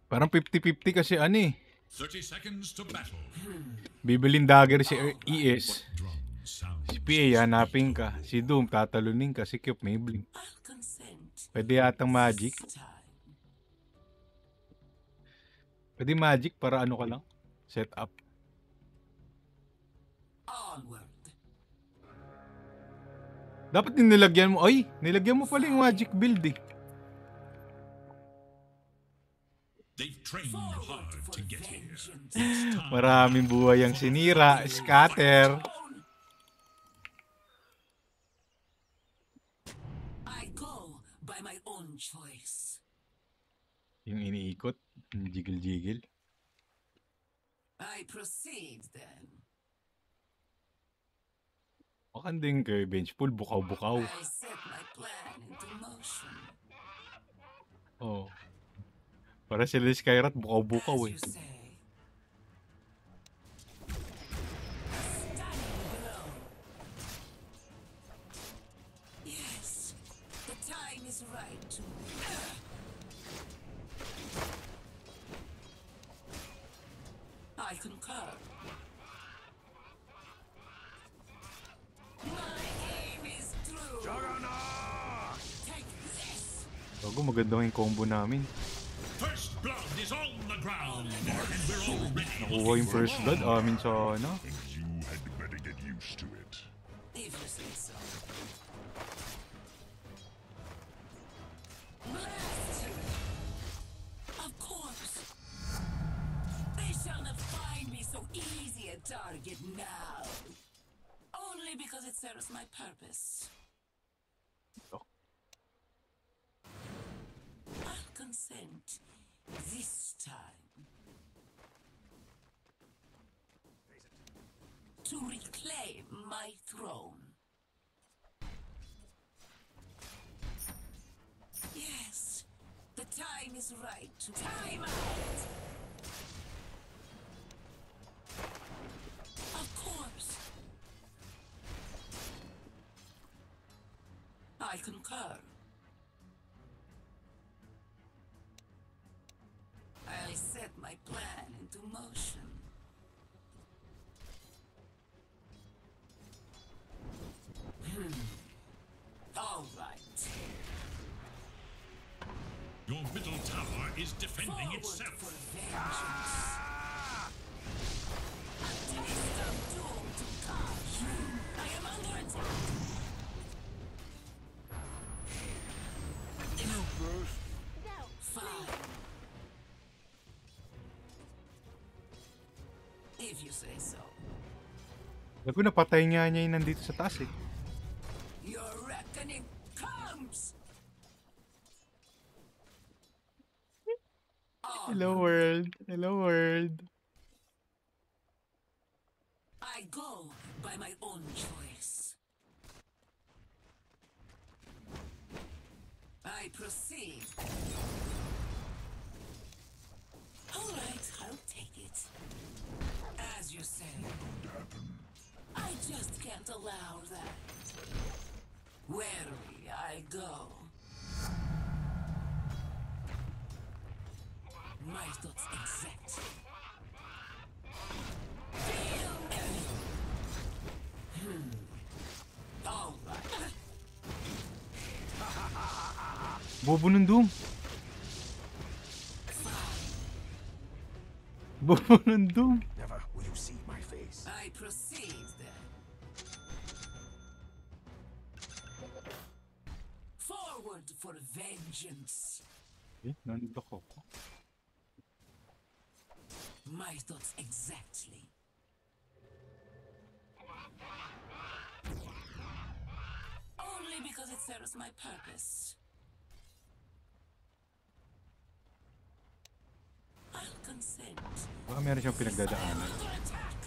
Parang 50-50 kasi ano eh. 30 seconds to battle. Bibilin dagger si ES. Si PA hanapin ka. Si Doom tatalunin ka. Si Cube may blink. Pwede yatang magic. Pwede magic para ano ka lang. Set up. Dapat din nilagyan mo. Ay! Nilagyan mo pala yung magic build eh. They've trained hard to get here. Maraming buhay ang sinira. Scatter. I go by my own choice. Yung iniikot. Yung jiggle-jiggle. I proceed then. Makanding kay bench pool. Bukaw-bukaw. I set my plan into motion. Oh. Para sila Skyrat, bukaw-bukaw eh. As you say. Yes, the time is right to. I concur. My aim is true. Take this. Bago maganda yung combo namin. First blood is on the ground, and we're already Nakuha yung first blood. Amin sa ano. You had better get used to it. If you say so. Blast! Of course. They shall not find me so easy a target now. Only because it serves my purpose. I'll consent this time. To reclaim my throne. Yes, the time is right to time out. Of course. I concur. I'll set my plan into motion. All right. Your middle tower is defending Forward itself. for vengeance. A taste of doom to come. I am under attack. Fine. If you say so. Bago napatay nga niya yung nandito sa taas eh. Your reckoning comes. Hello world. Hello world. I go by my own choice. I proceed. All right, I'll take it. As you say. I just can't allow that. Warily I go. My thoughts exact. All right. Bobo ng Doom. Bobo ng Doom. Never will you see my face. I proceed then. Forward for vengeance. Eh, nandito ko. My thoughts exactly. Only because it serves my purpose. I'll consent. Baka meron siyang pinagdadaanan. Under attack.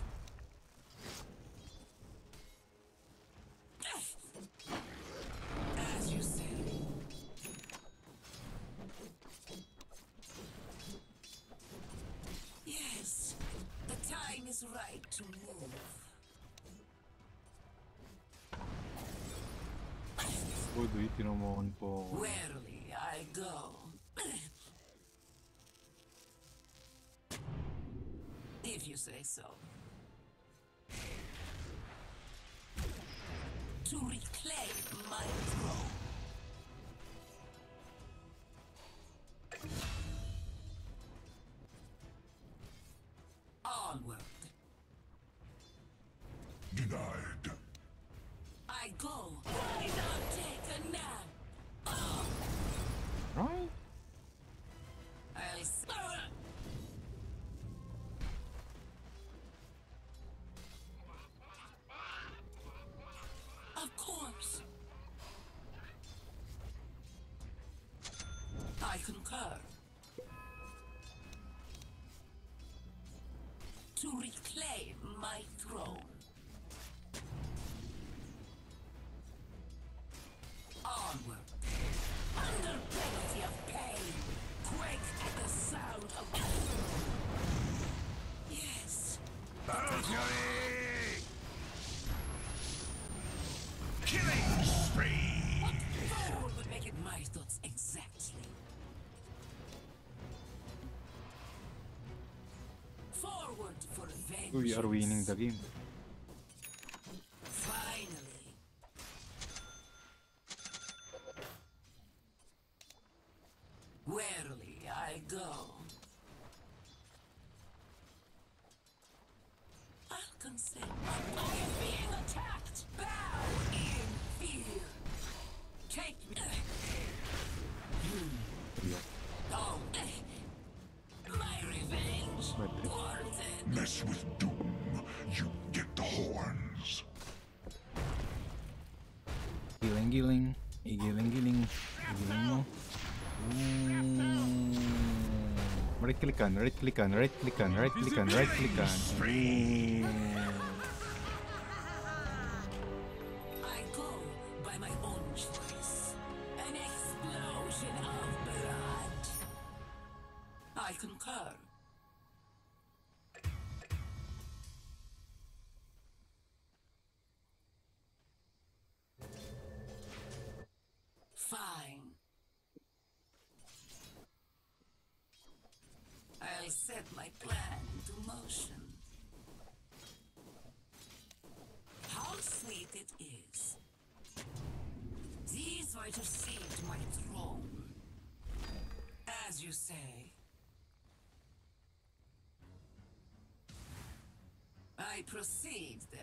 As you say. Yes, the time is right to move. Bodoy, tinamuhan po ako. Warily I go. you say so. To reclaim my throne. Onward. Denied. I go. Rise up, take a nap. Oh, Right? I'll Of course. I concur. To reclaim my throne. Onward. Under penalty of pain. Quake at the sound of... Yes. Killing spree! What fool would make it my thoughts exactly? Forward for vengeance. We are winning the game. Finally. Warily I go. I'll consent. I am being attacked. Bow in fear. Take me. Oh, my revenge. But Worth it. Mess with Doom, you get the horns. giling-giling. Igiling-giling. Igiling mo. Right clickan, right clickan, right clickan, right clickan, right clickan. I go by my own choice. An explosion of blood. I concur. Fine. I'll set my plan into motion. How sweet it is. These might have saved my throne. As you say. I proceed then.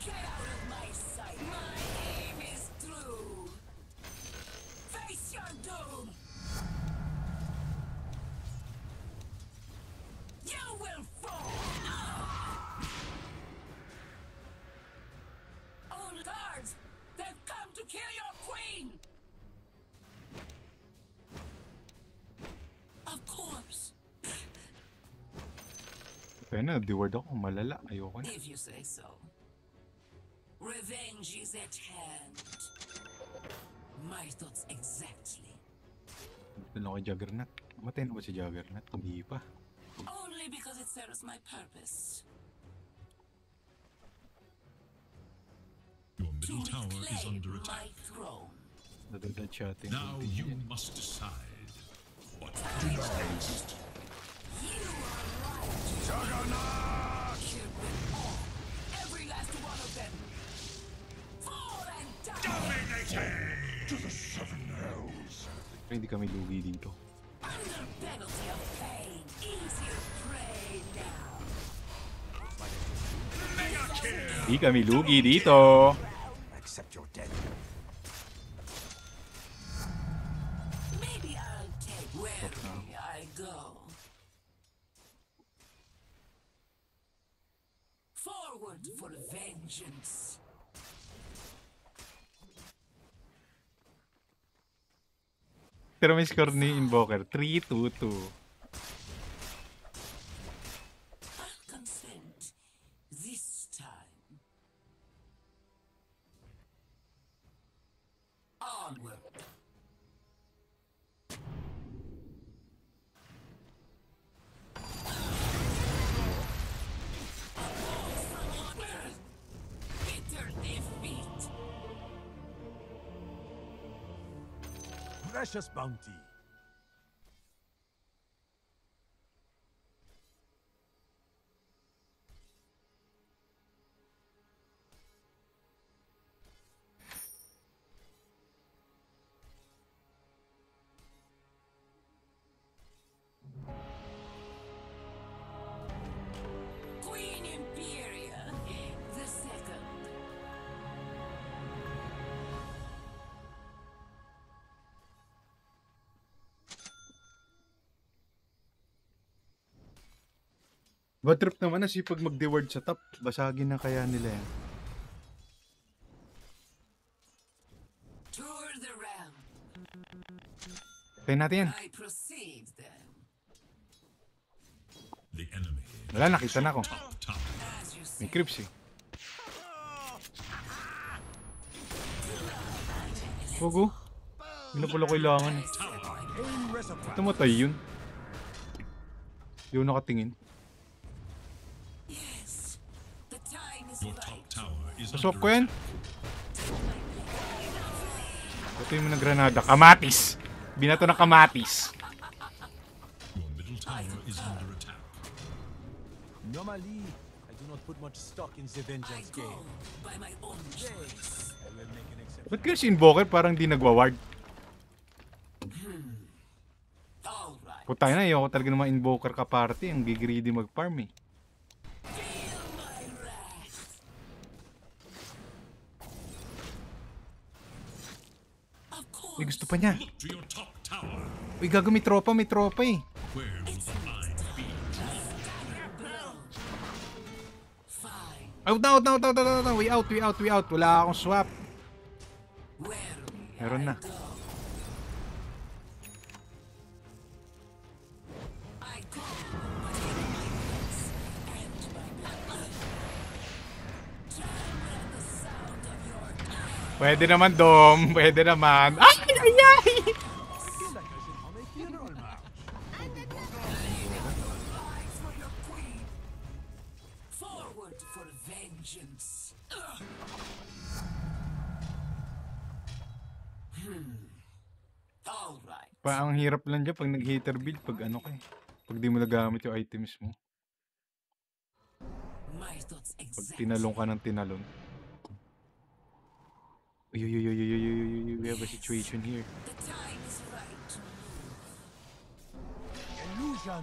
Get out of my sight. My aim is through. Face your doom. You will fall! All guards! They've come to kill your queen! Of course, Kaya na, di-word ako. Malala. Ayoko na. if you say so. Revenge is at hand. My thoughts exactly. Ito na kay Juggernaut. Matay na ba si Juggernaut? Hindi pa. Only because it serves my purpose. Your To middle tower is reclaim under attack. my throne. Nadagdag siya ating Now ulti you niya. must decide what You are right. Juggernaut! Kill them all. Every last one of them. Fall and die! To the seven hells. Pero hindi kami lugi dito. Under penalty of pain. Easier prey now. Hindi kami lugi dito. Accept your death. Maybe I'll take where I go. Forward for vengeance. Pero may score ni Invoker. 3-2-2. I'll consent this time. Onward. Bitter defeat. Precious bounty. Bad trip naman na sipag mag-deward sa top. Basagin na kaya nila yan. Tour the realm. Tayo natin yan. I proceed then. The enemy. Wala, nakita na ako. Top. As you May say. creeps eh. Hugo. Hindi na pala kailangan. Tumatay yun. Yun nakatingin. Yes. The time is Your right. top tower is Pasok under ko yan. attack. Ito yung mga granada. Kamatis! Binato ng kamatis. Your middle tower is under attack. Normally, I do not put much stock in the I vengeance go game. by my own choice. I will make an exception. Ba't kaya si Invoker parang di nagwa-ward? All right. Putay na, ayoko talaga ng mga Invoker ka party. Ang gigreedy mag-farm eh. Feel my wrath. Of course. Uy, gusto pa niya. Look to your top tower. Uy, gago, may tropa eh. Where will the line be? Fine. Out. We out. Wala akong swap. Where will Meron na. I go by my weakness and my bloodline. Tremble at the sound of your Pwede naman, Dom. Pwede naman. Ay! I feel like I should hum a funeral march. lives for your queen. Forward for vengeance. All right. Ang hirap lang dyan pag nag-hater build. Pag ano ka eh. Pag di mo nagamit yung items mo. My thoughts Pag exact. tinalong ka ng tinalon. Uy. We have a situation here. The time is right. Illusion.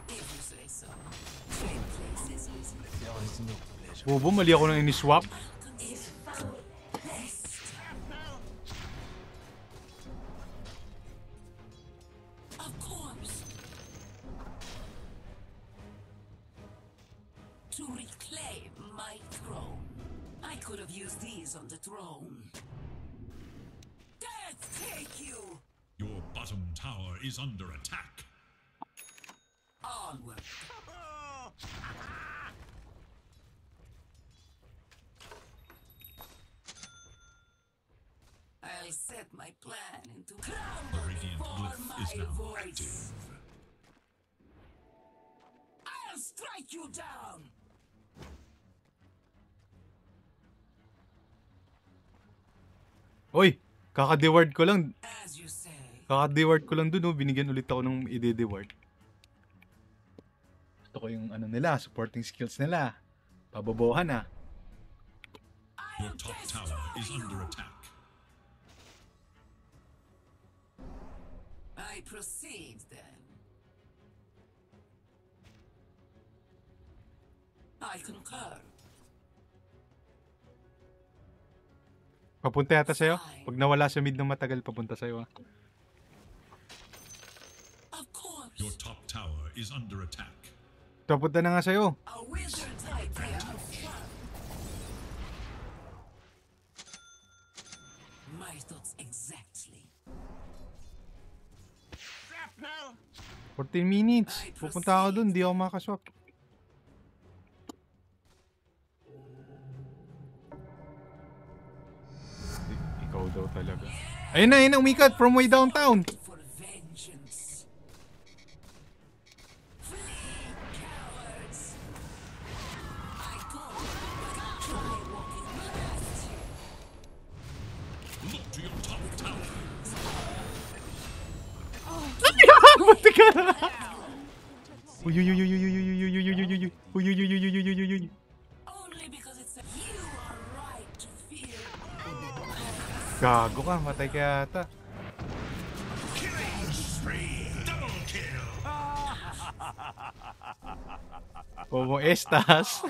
If you say so. Trade places with me. There is no pleasure. Bobo, mali ako nang ini-swap. Of course. To reclaim my throne. I could have used these on the throne. Death take you! Your bottom tower is under attack. Onward. I'll set my plan into crumble Radiant before glyph is my now voice. active. I'll strike you down! Uy, kaka-deward ko lang. As you say. Kaka-deward ko lang dun, oh. Binigyan ulit ako ng ide-deward. Gusto ko yung ano nila, supporting skills nila. Pabobohan ah. Your top tower is under attack. I proceed then. I concur. Papunta yata sa'yo. Pag nawala sa mid ng matagal, papunta sa'yo ah. Of course. Your top tower is under attack. Papunta na nga sa'yo. A wizard's idea of fun. My thoughts exactly. 14 minutes. Pupunta ako dun, di ako makaswap. Ikaw daw talaga. Ayun na, umikat from way downtown. For vengeance. Flee, cowards. I go, but try walking past you. Look to your top tower. Buti ka na. Uy. Only because it's a you are right to fear. Gago ka, matay ka yata. Double kill. Como estas?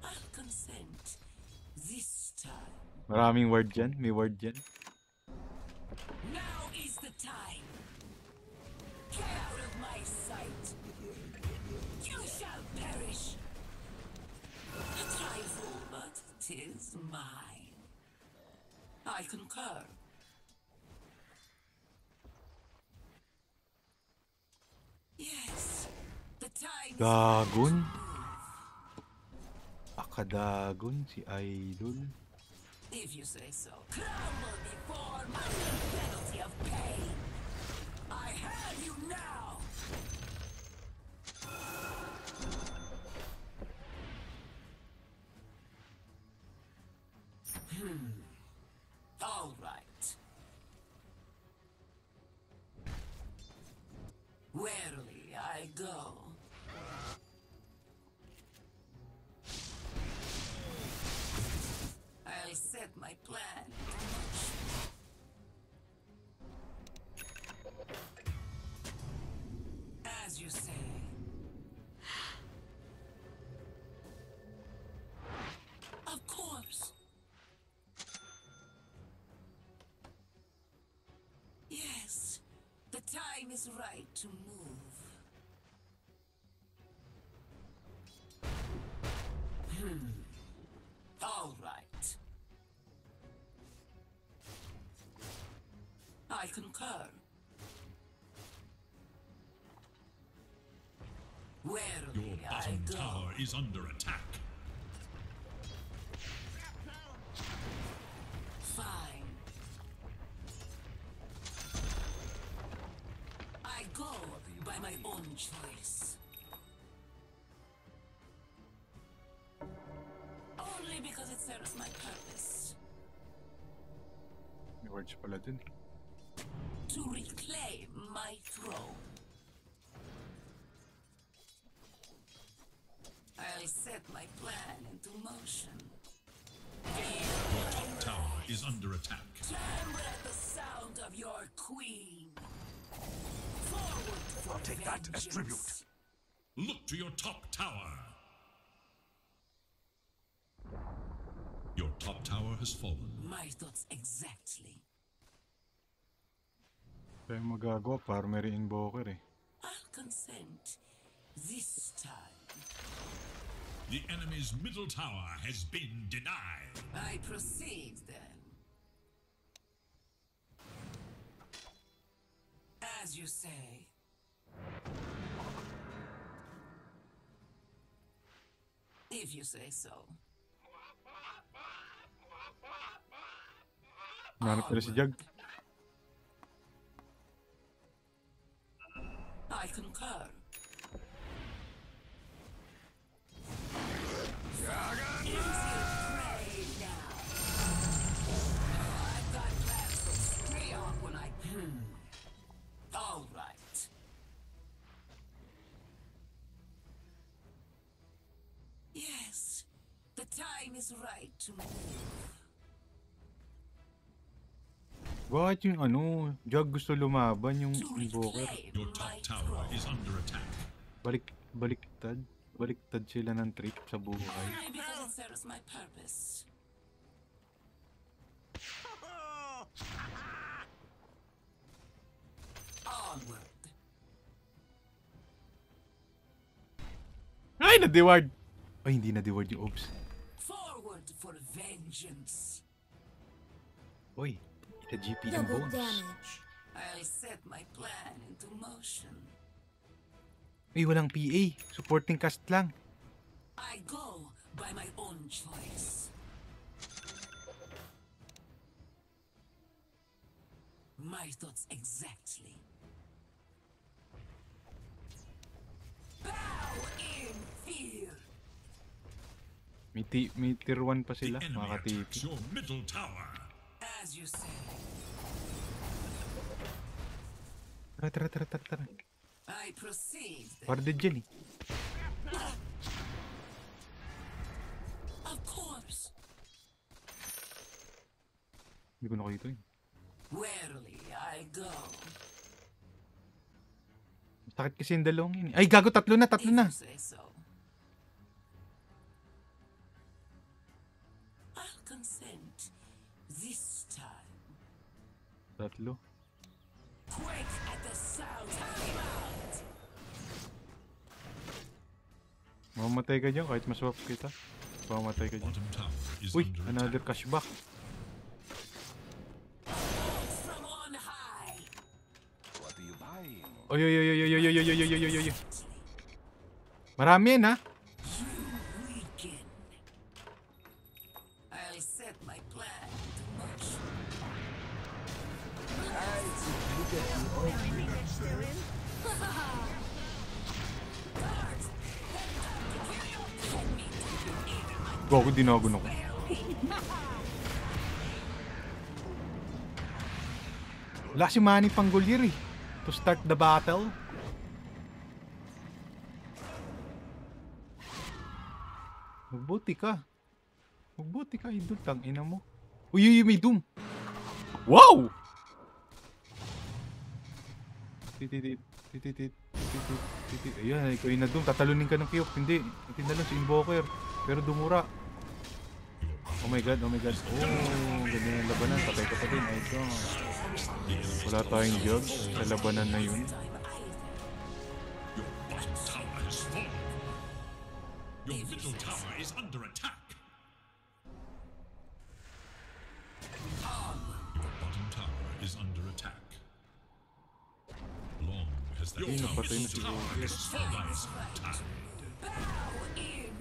I'll consent. This time. Maraming word dyan, may word dyan. Now is the time. Get out of my sight. You shall perish. A trifle, but 'tis mine. I concur. Yes, the time is Dagon. Akadagon, si Idol. if you say so. Crumble before my penalty of pain. I have you now. All right. Warily I go. I'll set my plan into motion. As you say. Of course. Yes, the time is right to move. All right. I concur. Where Your I bottom go. tower is under attack. Fine. I go by my own choice. Only because it serves my purpose. May words pala dun. To reclaim my throne. I'll set my plan into motion. Your top tower is under attack. Tremble at the sound of your queen. Forward for I'll take that as tribute. vengeance. Look to your top tower. Your top tower has fallen. My thoughts exactly. Tayo magagawa para may re-invoker eh. I'll consent this time. The enemy's middle tower has been denied. I proceed then. As you say. If you say so. Nanap pala si Jag. I concur. Easier prey now. I've got plans to stay on when I. All right. Yes, the time is right to move. Bakit yung ano, Jag gusto lumaban yung To invoker? reclaim Your my top tower throne. is under attack. Baliktad. Baliktad sila ng trip sa buhay. Only because it serves my purpose. Onward. Ay, na-deward! Ay, hindi na-deward yung Obs. Forward for vengeance. Uy, ita GP yung Double bones. damage. I'll set my plan into motion. Ay, walang PA. Supporting cast lang. I go by my own choice. My thoughts exactly. Bow in fear. May tier 1 pa The sila, enemy mga attacks katipi. your middle tower. As you say. Tara. I proceed. then. Warded dyan eh. Of course. Hindi ko nakita yun. Warily I go. Sakit kasi yung dalawang yun eh. Ay, gago, tatlo na. If you say so. I'll consent this time. Tatlo. Quake at the sound. Time out. Mamamatay ka dyan kahit maswap kita. Mamamatay ka dyan. Bottom tower is Uy, under another attack. cashback. From on high. What are you buying? Oy, oy, oy, oy, oy, oy, oy, oy, oy, oy, oy, oy. Marami yan, ha? Weaken. I'll set my plan to march. Goku, dinagun ako. Wala si Manny Panggolier eh. To start the battle. Magbuti ka. Magbuti ka, idol. Tangina mo. Uy, uy, may doom. Wow! Titit. Ayan, ikaw yung na-doom. Tatalunin ka ng Kyok. Hindi. Hindi na lang si Invoker. Pero dumura. Oh my god, oh my god. Oh, ganda ng labanan. Patay ka pa din. Ay, God. Wala tayong job sa labanan na yun. Your bottom tower has fallen. Your middle tower is under attack. Your bottom tower is under attack. Long has that Ayun, napatay na si tower Roger. has fallen.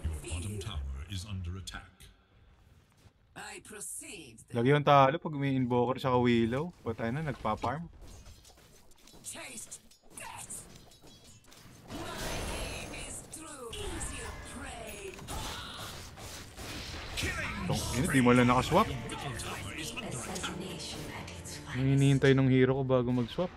Your bottom tower is under attack. I proceed. Lagi yung talo pag may invoker sa Willow. Patay na, nagpa-farm. Taste death. My aim is true. Easier prey. Tong, di mo lang nakaswap. Ang hinihintay ng hero ko bago mag-swap.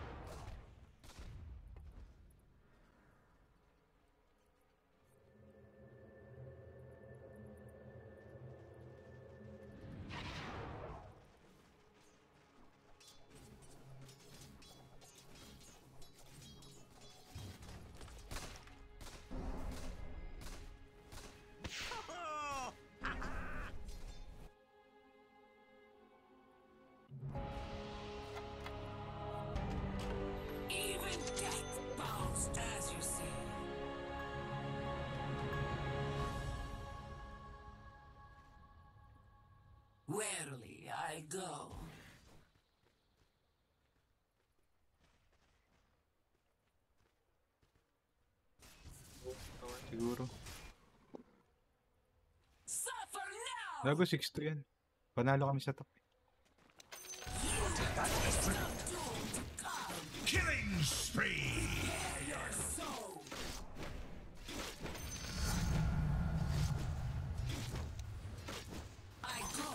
Even death bows as you say. Warily I go. Siguro. Suffer now. Lago 6-2 yan. Panalo kami sa top. Killing spree. I go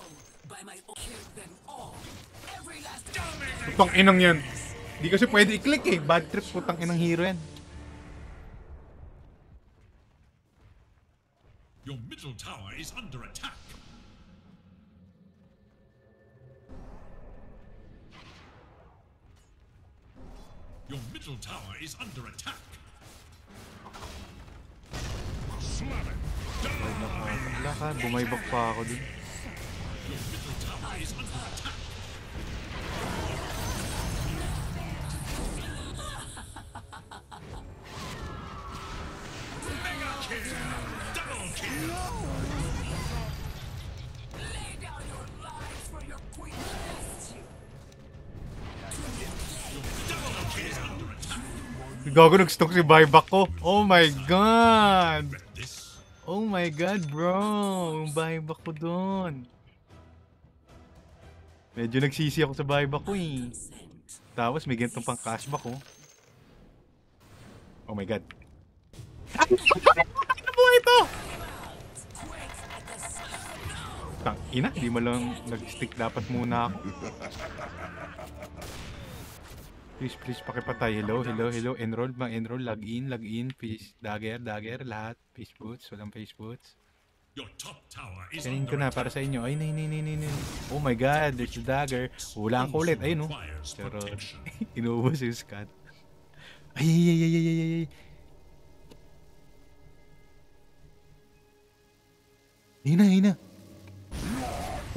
by my own. Kill them all. Every last Putang inang yan. Di kasi pwede i-click eh. Bad trip, putang inang hero yan. Your middle tower is under attack. Your middle tower is under attack. Slam it. Wala ka, bumaybak pa ako dun. Your middle tower is under attack. Mega kill. Double kill. lay down your lives for your queen bless you. Double kill is under attack. Gago, nag-stock si buyback ko. Oh my god. This Oh my god, bro. Yung buyback ko dun. Medyo nagsisi ako sa buyback ko eh. Tapos may ganitong pang cashback ko. Oh my god. Ano po ito? Tang ina, di mo lang nag-stick dapat muna ako. Please, pakipatay. Hello. Enroll ba? Enroll, login. Face, dagger, lahat. Face boots, walang face boots. your top tower is Kanin ko under na para sa inyo. Ay, nay. Oh my god, there's the dagger. Hulaan ko ulit. Ayun, no. requires Pero, protection. inuubos yung scat. Ay. Hina.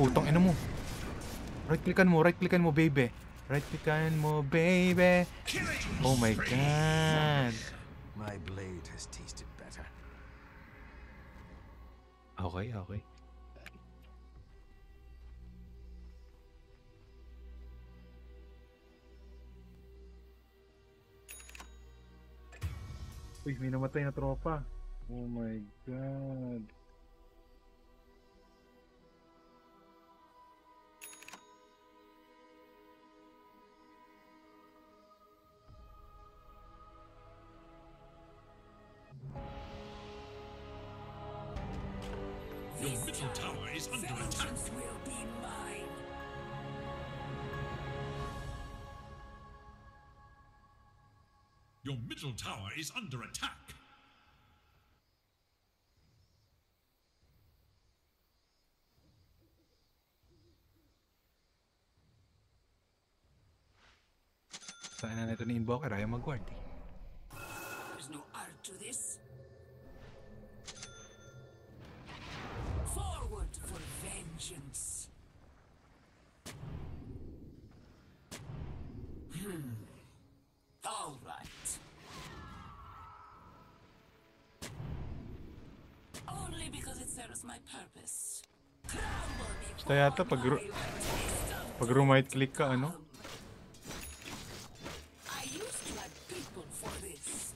Putang ina mo. Right-clickan mo, baby. Right pikan mo, baby. Oh my God. My blade has tasted better. Okay, okay. Uy, may namatay na tropa. Oh my God. Your middle tower is under attack. Vengeance will be mine. Your middle tower is under attack. Saan na nito ni Invoker? Ayaw mag-guard eh. There's no art to this. Forward for vengeance. All right. Only because it serves my purpose. Crumble Basta yata pag, pag right click ka, ano? I used to have people for this.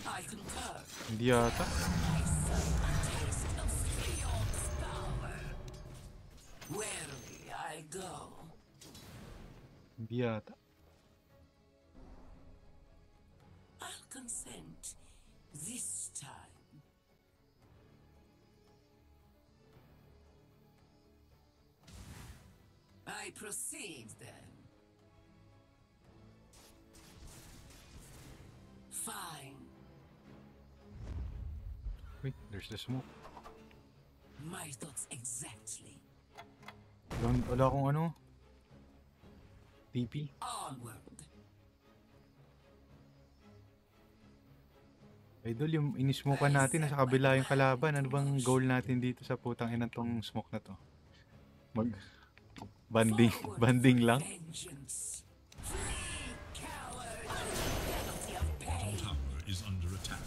I concur. Hindi yata. I serve a taste of Freon's power. Warily I go. Hindi yata. I'll consent this time. I proceed then. Fine. Wait, there's the smoke. My thoughts exactly. Wala akong ano. TP. Onward. Idol, yung inismokean natin, nasa kabila yung kalaban. Ano bang goal natin dito sa putang inang tong smoke na to? Banding, Forward banding for lang. vengeance. Flee, coward. Penalty of pain. Tower is under attack.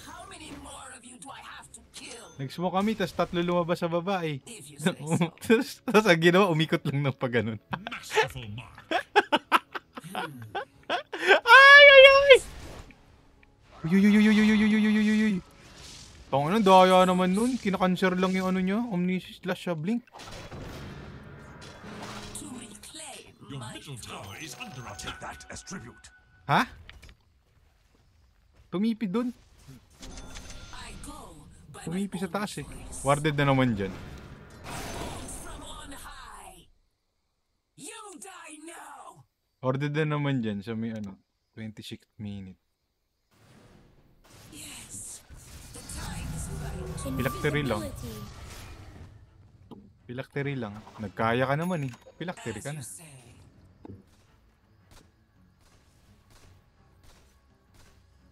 How many more of you do I have to kill? Nag-smoke kami, tas tatlo lumabas sa baba eh. If you say so. Tapos ang ginawa, umikot lang ng pag ganun. Masterful mark. Ay, ay, ay! Uy, uy, uy, uy, uy, uy, uy, uy, uy, uy, uy. Tawag na, daya naman nun. Kinakanser lang yung ano niya, Omniscience slash Blink. To reclaim Your my middle tower is under Take attack. that as tribute. Ha? Tumipi dun. I go by my Tumipi sa own taas eh. choice. Warded na naman dyan. From on high. You die now. Warded na naman dyan sa may ano, 26th minute. Yes. The time is right. Phylactery lang. Invisibility. Phylactery lang. Nagkaya ka naman eh. Phylactery As ka you na. say.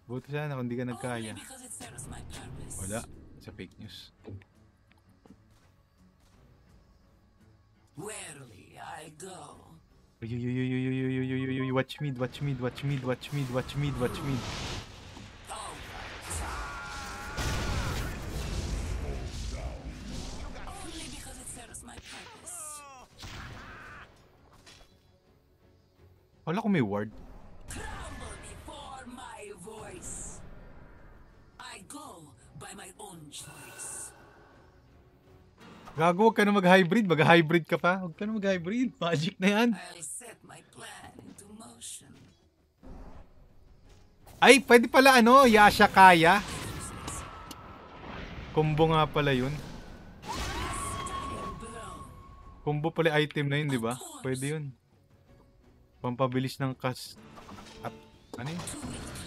Buti sana kung di ka nagkaya. Only because it serves my purpose. Wala. Sa fake news. Warily I go. Uy, uy, uy, uy, uy, uy, uy, uy, uy, uy, watch mid, watch mid, watch mid, watch mid, watch mid, watch mid. All right. Only because it serves my purpose. Wala ko may ward. Crumble before my voice. I go by my own choice. Gago, huwag ka na mag-hybrid. Mag-hybrid ka pa. Huwag ka na mag-hybrid. Magic na yan. I'll set my plan into motion. Ay, pwede pala ano, Yasha Kaya. Combo nga pala yun. Stunning blow. Combo pala item na yun, di ba? Pwede yun. Pampabilis ng cast... ano yun?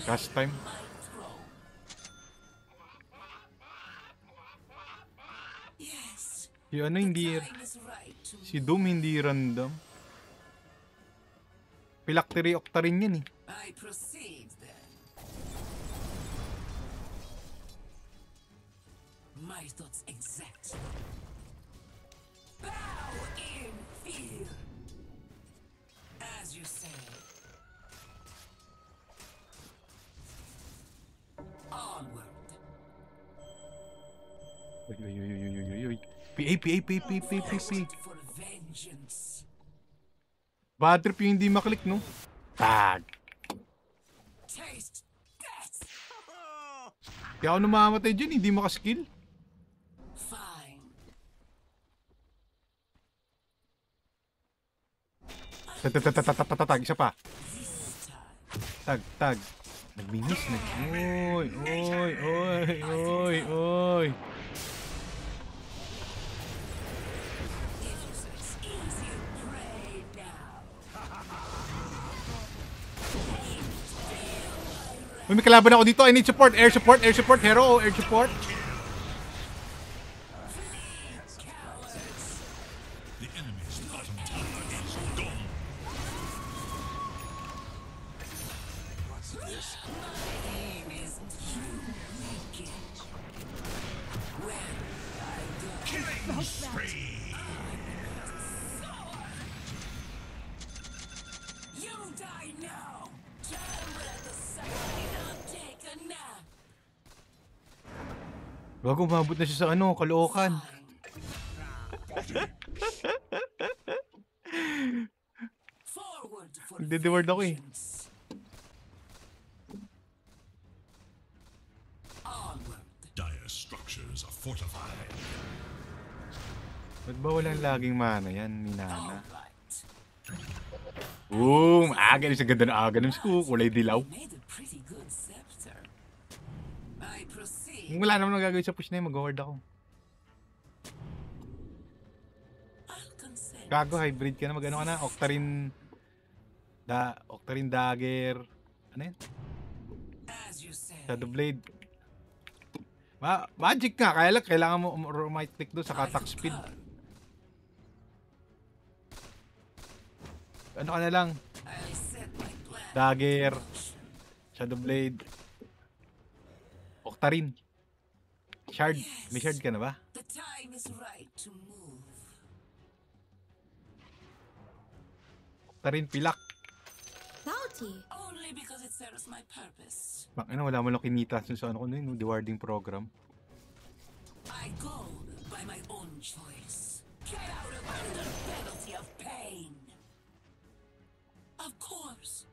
Cast time. My throw. Yes. Yung ano hindi... Time is right to Si Doom hindi random. Phylactery Octarine yan eh. I proceed then. My thoughts exact. Bow in fear. Uy, uy, uy, uy, uy, uy, uy. PA, PA, PA, PA, PA, PA, PA. For vengeance. Bad trip yung hindi maklik, no? Tag! Taste that. Kaya ako namamatay dyan, hindi makaskill. Fine. Tag, isa pa. This time. Tag, tag. Nagminis na. Oy, oy, oy, oy, oy. If you say it's easier, pray now. Uy, may kalaban ako dito. I need support. Air support, air support. Hero, air support. The enemy's bottom tower is gone. Aim isn't too wicked. Where I go. Killing spree. You die now. Tremble at the sight of take a nap. Bago umabot na siya sa ano, Caloocan. Forward for Nagde-deward ako eh. vengeance. Onward. Dire structures are fortified. Ba't ba walang laging mana yan, Minana? Alright. Boom! Aganim sa ganda na aganim ko. Kulay dilaw. Made a pretty good scepter. I proceed. Kung wala naman magagawin sa push na yun, mag-ward ako. I'll consent. Gago, hybrid ka na. Mag-ano ka na? Octarine Dagger. Ano yun? As you say. Shadow Blade. Magic nga. Kaya lang, kailangan mo right click doon sa attack speed. Ano ka na lang? I set my plan. Dagger. Shadow Blade. Octarine. Shard. May shard ka na ba? The time is right to move. Octarine, pilak. Bounty. Only because it serves my purpose. Ano, wala mo lang kinita sa ano ko na yun, dewarding program. I go by my own choice. Get out of under penalty of pain. Of course.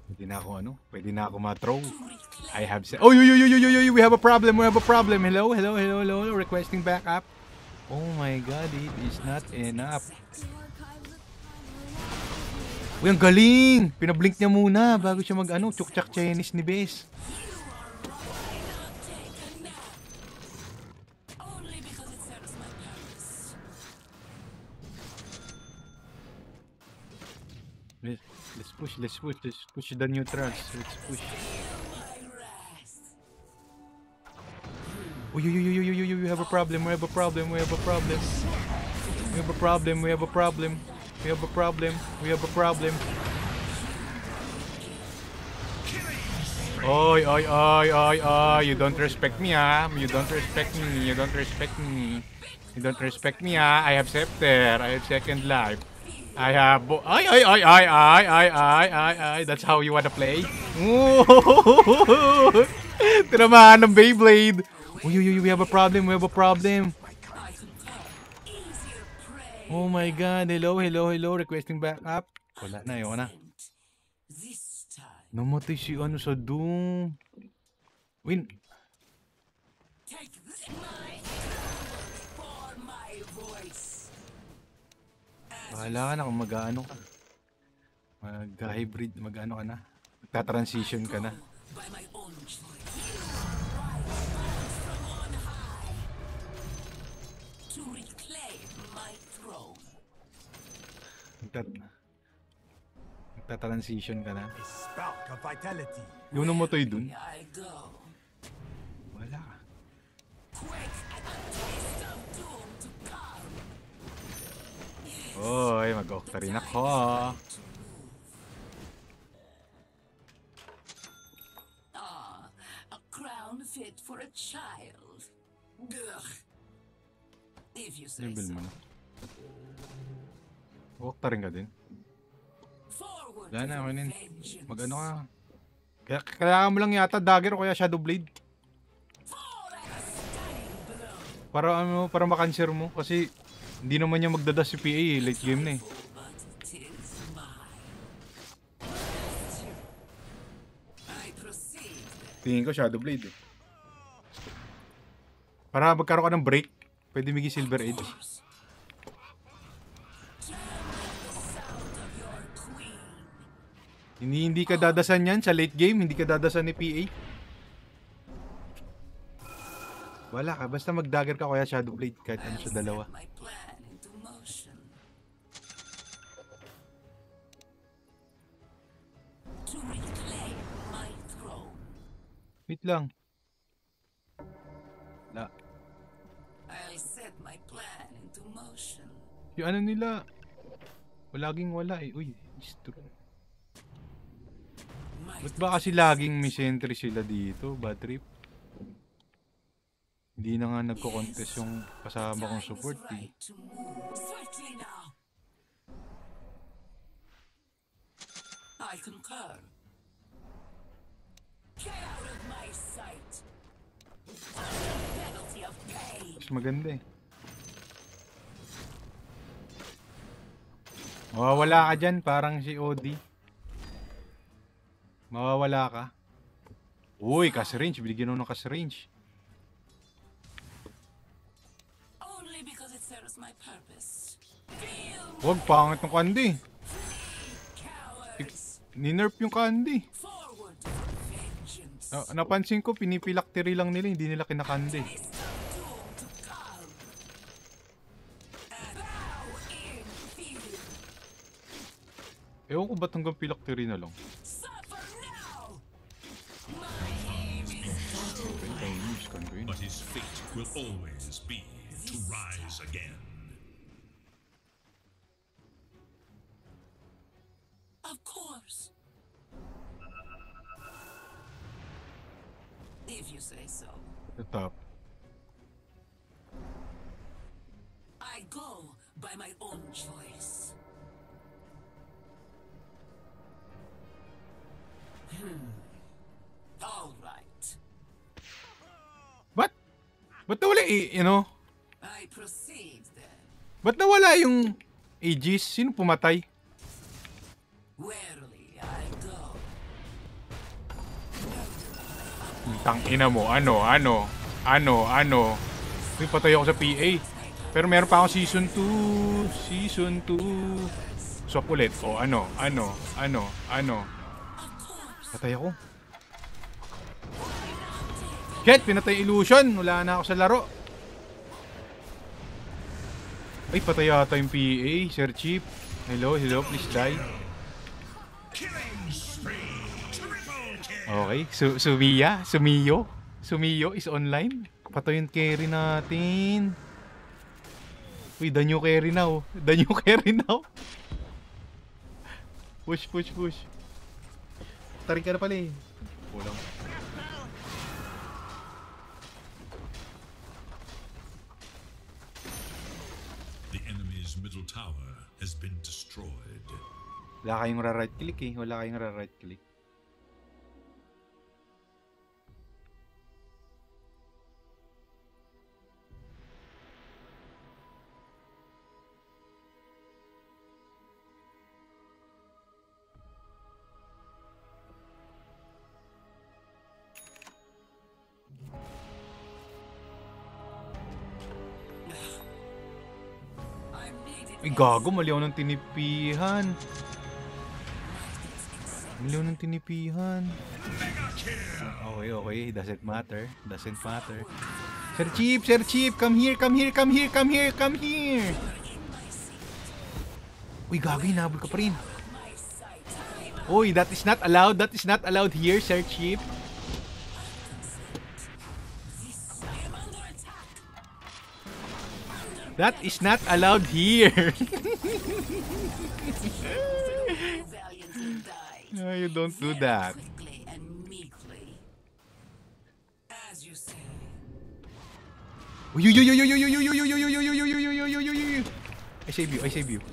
Pwede na ako ma-throw. I have said, oh, we have a problem, Hello, requesting backup. Oh my god, it is not enough. Uy, ang galing! Pinablink niya muna bago siya mag-ano, chukchak Chinese ni Bes. Only because it serves my purpose. Let's push the neutrals. Let's push. My rest. Uy, we have a problem, we have a problem. Oy, you don't respect me, ah. You don't respect me, ah. I have scepter, I have second life. I have that's how you wanna play? Tinamaan ng Beyblade. Uy, we have a problem. I concur. Easier prey. Oh my god, hello, requesting backup. Wala na, ayoko na. This time. Namatay si ano sa Doom. Win. Take this my for my voice. Bahala ka na kung mag-ano ka. Mag-hybrid, mag-ano ka na. Magta-transition ka na. By my own choice. Rise from on high to reclaim my throne. Magta-transition ka na. A spark of vitality. Yung namatay dun. I go. Wala. Quake at the taste of doom to come. Oy, mag-octarine ako. A crown fit for a child. Ugh. If you say Level so. mo na. Octarine ka din. Forward Wala na, for okay na yun. vengeance. Mag-ano ka. Kailangan mo lang yata dagger o kaya shadow blade. Para ano, para makanser mo. Kasi hindi naman niya magdadas si PA eh. Late game na eh. But it is mine. I proceed. Tingin ko Shadow Blade eh. Para magkaroon ka ng break, pwede migi Silver Edge. Hindi ka dadasan yan sa late game, hindi ka dadasan ni PA. Wala ka, basta mag-dagger ka kaya Shadow Blade kahit ano sa dalawa. My plan into motion. To reclaim my throne. Wait lang. Wala. I'll set my plan into motion. Yung ano nila, laging wala eh. Uy, destroy. Ba't ba kasi laging may sentry sila dito, bad trip? Hindi na nga nagko-contest yung kasama kong support eh. To move swiftly now. I concur. Get out of my sight. Penalty of pain. Mas maganda eh. Mawawala ka dyan, parang si OD. Mawawala ka. Uy, cast range. Binigyan mo ng cast range. Only because it serves my purpose. Feel Huwag, pangit ng kandi. cowards. Ninerf yung kandi. Forward to vengeance. Napansin ko, pinipilaktiri lang nila, hindi nila kinakandi. Is the doom to come. And bow in fear. Ewan ko ba't hanggang pilaktiri na lang. Suffer now. My aim is But his fate will always be to rise again. of course. If you say so. The top. I go by my own choice. All right. Ba't nawala I proceed then. ba't nawala yung Aegis? Sino pumatay? Warily I go. Tangina mo, ano? May patay ako sa PA. Pero meron pa akong season 2. Swap ulit. O ano? Patay ako. Get, pinatay illusion. Wala na ako sa laro. Ay, patay yata yung PA. Sir Chief. Hello, please die. Okay, Sumiyo is online. Patay yung carry natin. Uy, the new carry now. Push. Tarik ka na pala eh. Kulang. The enemy's middle tower has been destroyed. Wala kayong ra-right click. I'm needed. Ay, gago, mali ako ng tinipihan. Okay. Doesn't matter. Sir Chief, come here. Uy, gago, hinabol ka pa rin. Uy, that is not allowed here, Sir Chief. That is not allowed here. Valiantly died. No, you don't do that. Quickly and meekly. As you say. Uy. I save you.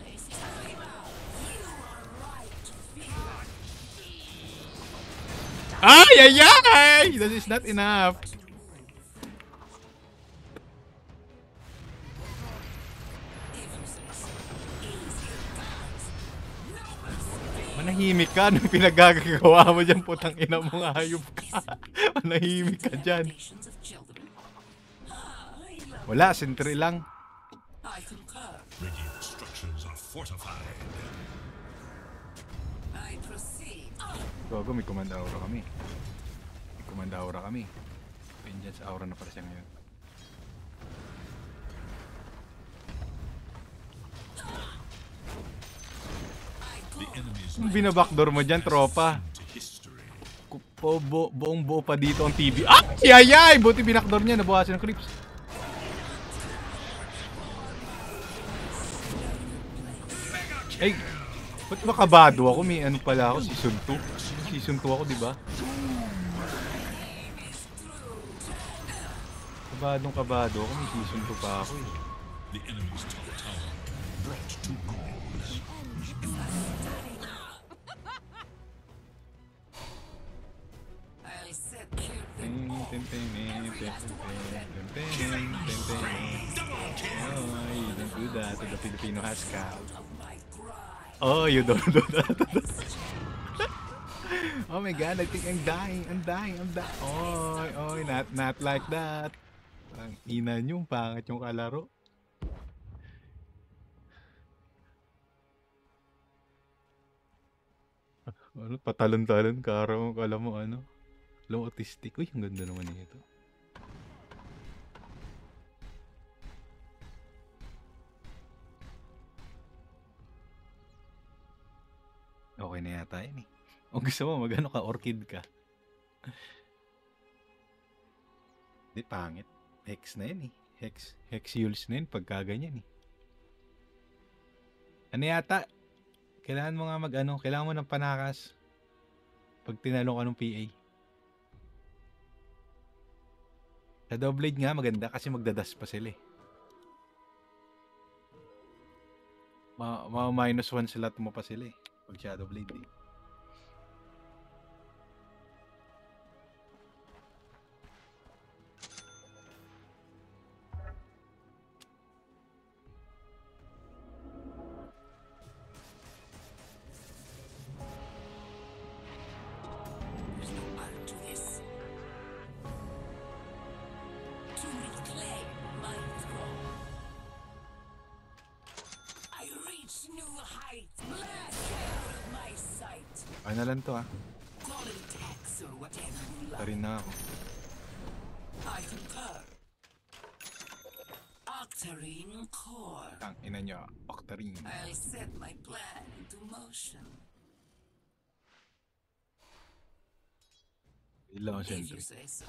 Ay! That is not enough. Manahimik ka nung pinagagagawa mo dyan, putang ina mong hayop ka. Manahimik ka dyan. Nations of children. I love. Wala, sentry lang. I concur. Radiant structures are fortified. I proceed. Gogo, may command aura kami. May command aura kami. Vengeance aura na pala siya ngayon. The enemy's Yung binabackdoor mo dyan, tropa. to history. Buong buo pa dito ang TV. Ah! Yayay! Buti binackdoor niya, nabawasan ng creeps. Ay! Ba't makabado ako? May ano pala ako, season 2. Season 2 ako, di ba? Kabado ako, may season 2 pa ako eh. The enemy's top tower brought to ruins. I'll set you. Oh, you don't do that to the Filipino Haskell. Of my cry. Oh, you don't do that. Oh my god, I think I'm dying. Oy, not like that. Ang ina nyo, pangit yung kalaro. Ano, patalon-talon ka araw, kala mo ano. Alam mo, autistic. Uy, ang ganda naman nito. Okay na yata yun eh. O gusto mo, magano ka, orchid ka. Di, pangit. Hex na yun eh. Hex na yun pagka ganyan eh. Ano yata? Kailangan mo nga kailangan mo ng panakas pag tinalo ka ng PA. Sa Doublade nga maganda kasi magdadas pa sila eh. -1 slot mo pa sila eh. Pag Shadow Blade eh. There's no art to this. To reclaim my throne. I reach new heights. Blast out of my sight. Ay na lang to ah. Call it tax or whatever you like. Tarin na ako. I concur. Octarine core. Ang ina nyo, Octarine. I'll set my plan into motion. Ilang If sentry. you say so.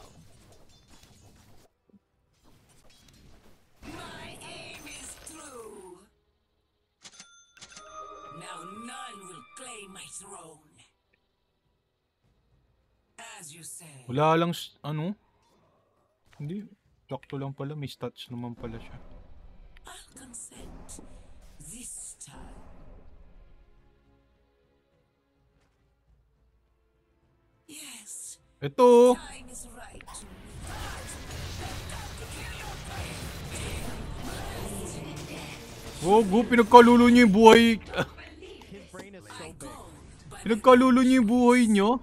My aim is true. Now none will claim my throne. As you say. Wala lang, ano? Hindi. Sakto lang pala. May stats naman pala siya. I'll consent. This time. Yes. Ito! Time is right to Gogo, pinagkalulo niyo yung buhay. His brain is so big. Pinagkalulo niyo yung buhay niyo.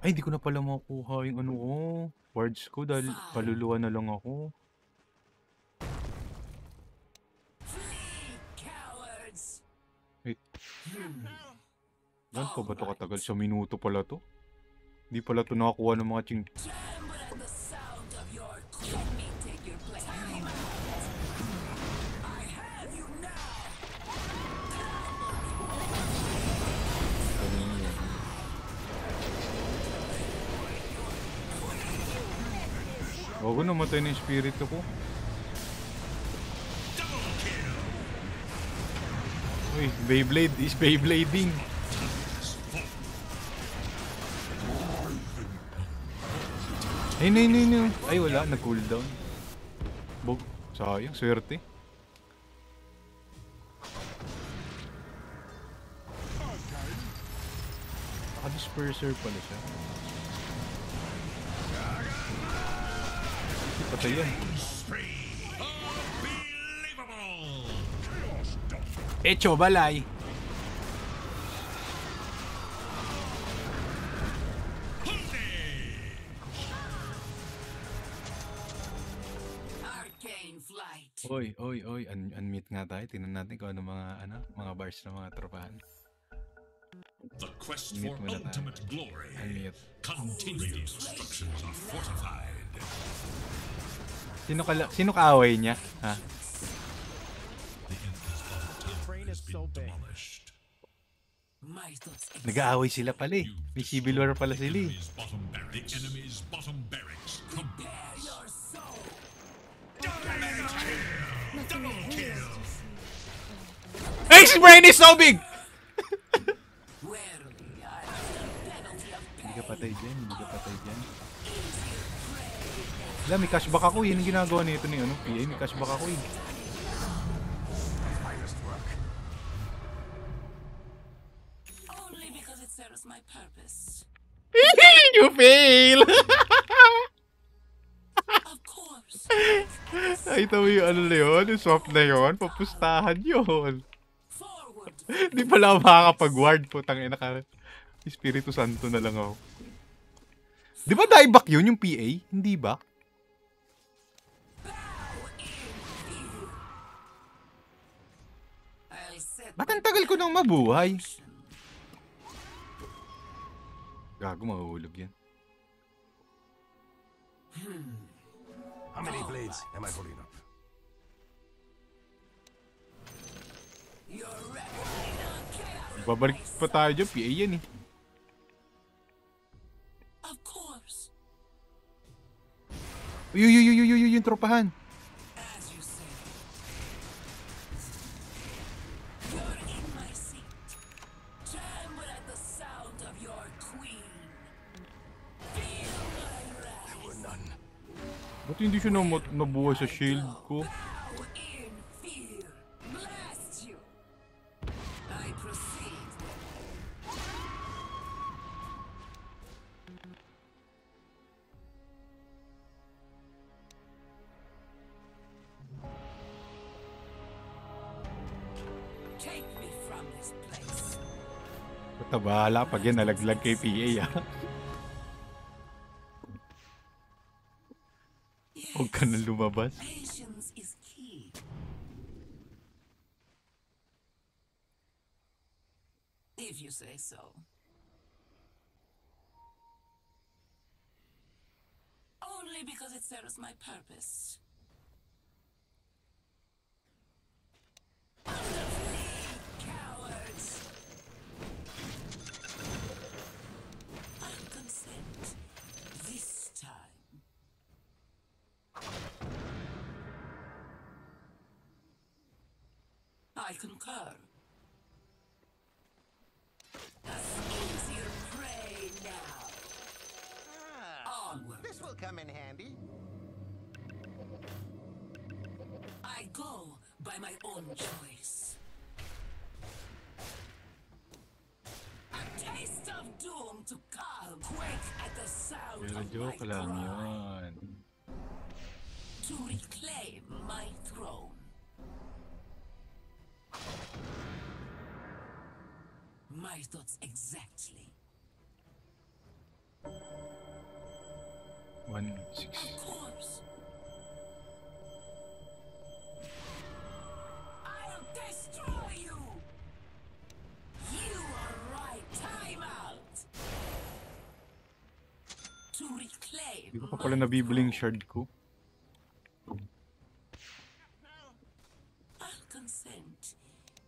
Ay, hindi ko na pala makuha yung ano ko. Words ko dahil kaluluwa na lang ako. flee, cowards. Wait. Yan pa ba ito katagal? Sa minuto pala to? Hindi pala ito nakakuha ng mga ching... Tremble at the sound of your let me take your place. I have you now. Gogo, namatay na yung spirit ko. Uy, Beyblade is Beyblading. Ay, ay, wala, nag-cooldown. Sayang, swerte. Naka-disperser pala siya. Patay yan. Unbelievable! Echo balay. Oy. Unmute nga tayo. Tingnan natin kung ano mga bars ng mga tropahan. The quest Unmute for muna tayo. ultimate glory Unmute. continues. Structures are fortified. Sino kaaway niya? Ha? The enemy's bottom tower Train has is so been big. demolished. My thoughts Nag-aaway sila pala eh. May Civil War pala The sila eh. enemy's bottom barracks crumbles. bare your soul. Hey, his brain is so big! Warily, I am the penalty of Hindi ka patay dyan. Wala, may cashback ako. Yan ang ginagawa nito ni PA. May cashback ako eh. only because it serves my purpose. You fail! Of course. Ay, ito yung ano na yun. Yung swap na yun. Papustahan yun. Forward. Hindi pala ako makakapag-ward. Putang ina ka. Espiritu Santo na lang ako. Di ba dieback yun yung PA? Hindi ba? I'll set Ba't ang tagal ko nang mabuhay? Gago, mahuhulog yan. How many blades am I pulling up? your record. Babalik pa tayo dyan. PA yan eh. Of course. Uy, yung tropahan. As you say. You're in my seat. Tremble at the sound of your queen. Feel my wrath. Ba't hindi siya nabuhay sa shield ko? Bow in fear. Blast you. I proceed. Take me from this place. Basta bahala pag yan nalaglag kay PA ah. Huwag ka na lumabas. Patience is key. If you say so. Only because it serves my purpose. Cowards! I'll consent this time. I concur. An easier prey now. Onward. This will come in handy. I go by my own choice. A taste of doom to come. Quake at the sound Pero of my joke lang cry. yun. To reclaim my throne. My thoughts exactly. 1-6. Of course. I'll destroy you. You are right. Time out. To reclaim. Hindi ko pa pala nabibili yung shard ko. I'll consent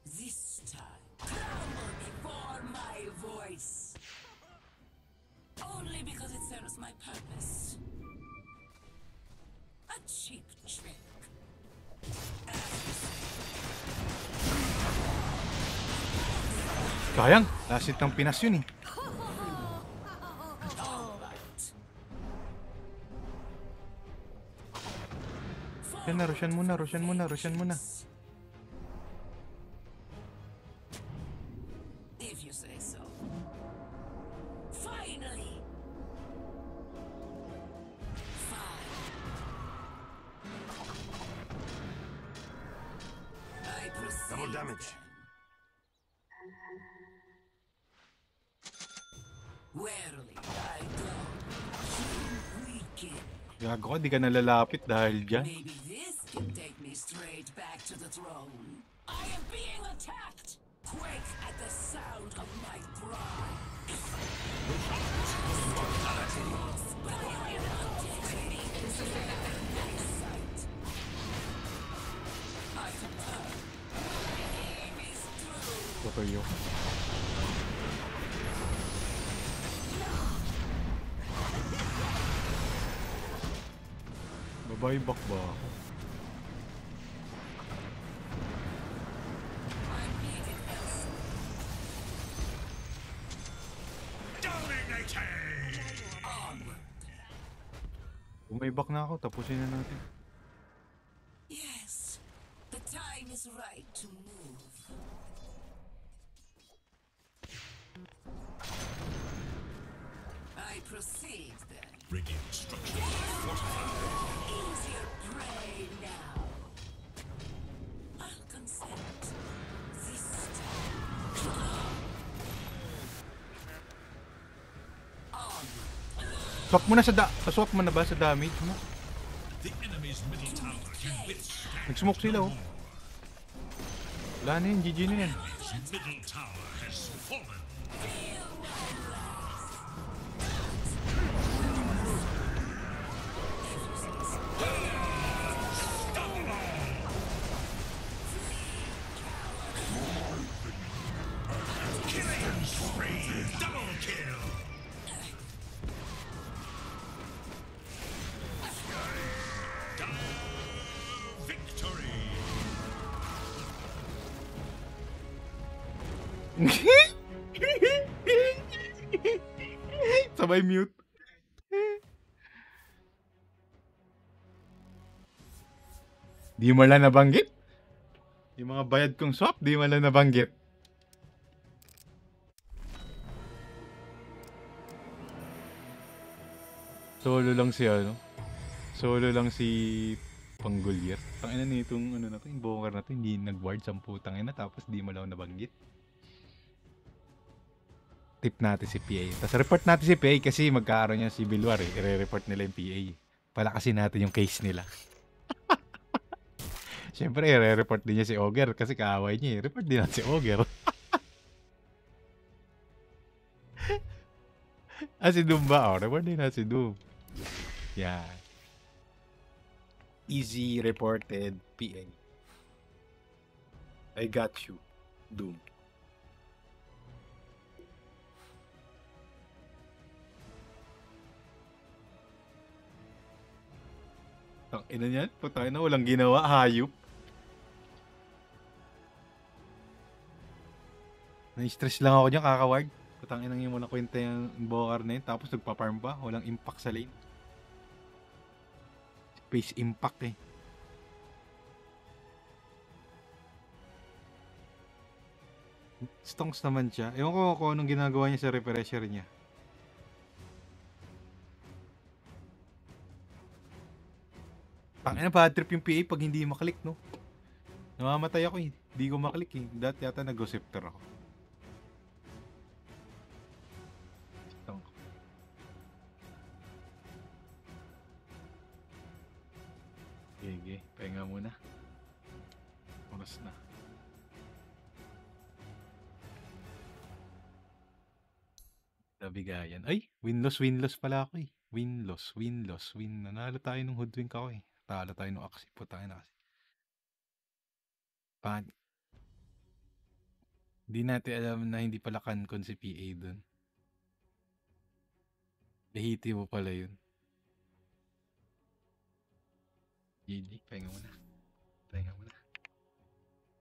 this time. Tremble before my voice. Only because it serves my purpose. A cheap trick. Sayang, last hit ng Pinas yun eh. All right. Yan na, Roshan muna. If you say so. Finally. Fine. I proceed. Double damage. Warily I go. You weaken. Gago ka, di ka nalalapit dahil dyan. Maybe this can take me me straight back to the throne. I am being attacked! Quake at the sound of my cry! Patay yun. Babaybak ba ako? Bumaybak na ako, tapusin na natin. Yes, the time is right to move. I proceed then. Radiant structures fortified. Easier prey now. I'll consent. This Swap mo na sa swap mo na ba sa damage mo? The enemy's middle tower can withstand. Nag-smoke sila oh. Wala na yun, GG na yan. His middle tower has fallen. Killing spree, double kill. Victory. Sabay mute. Di mo lang nabanggit? Yung mga bayad kong swap, di mo lang nabanggit. Solo lang si ano? Solo lang si Panggulyer. Tangina nitong ano na to, yung bunker na to, hindi nag-ward 10 tangina tapos di mo lang nabanggit. Tip natin si PA. Tapos report natin si PA kasi magkakaroon niya si Bilwar eh. I-report nila yung PA. Palakasin natin yung case nila. Siyempre, i-report din niya si Ogre kasi kaaway niya eh. Report din natin si Ogre. Si Doom ba? Oh, report din natin si Doom. Yan. Easy reported PA. I got you, Doom. Ang ina niyan, putay na walang ginawa, hayop. Na-stress lang ako dyan, kakaward. Putang inang yung muna kwenta yung Bokar na yun, tapos nagpa-farm pa, walang impact sa lane. Space impact eh. Stonks naman siya. Ewan ko kung anong ginagawa niya sa refresher niya. Tangina bad trip yung PA pag hindi maklik, no? Namamatay ako eh. Hindi ko maklik eh. Dati yata nag-Scepter ako. Okay, pahinga muna. Oras na. Nabigayan. Ay! Win-loss pala ako eh. Win-loss. Nanalo tayo nung hoodwink ako eh. Talo tayo nung aksi. Putangin na kasi. Hindi natin alam na hindi pala kankon si PA dun. Lahiti mo pala yun. GG, pahinga muna.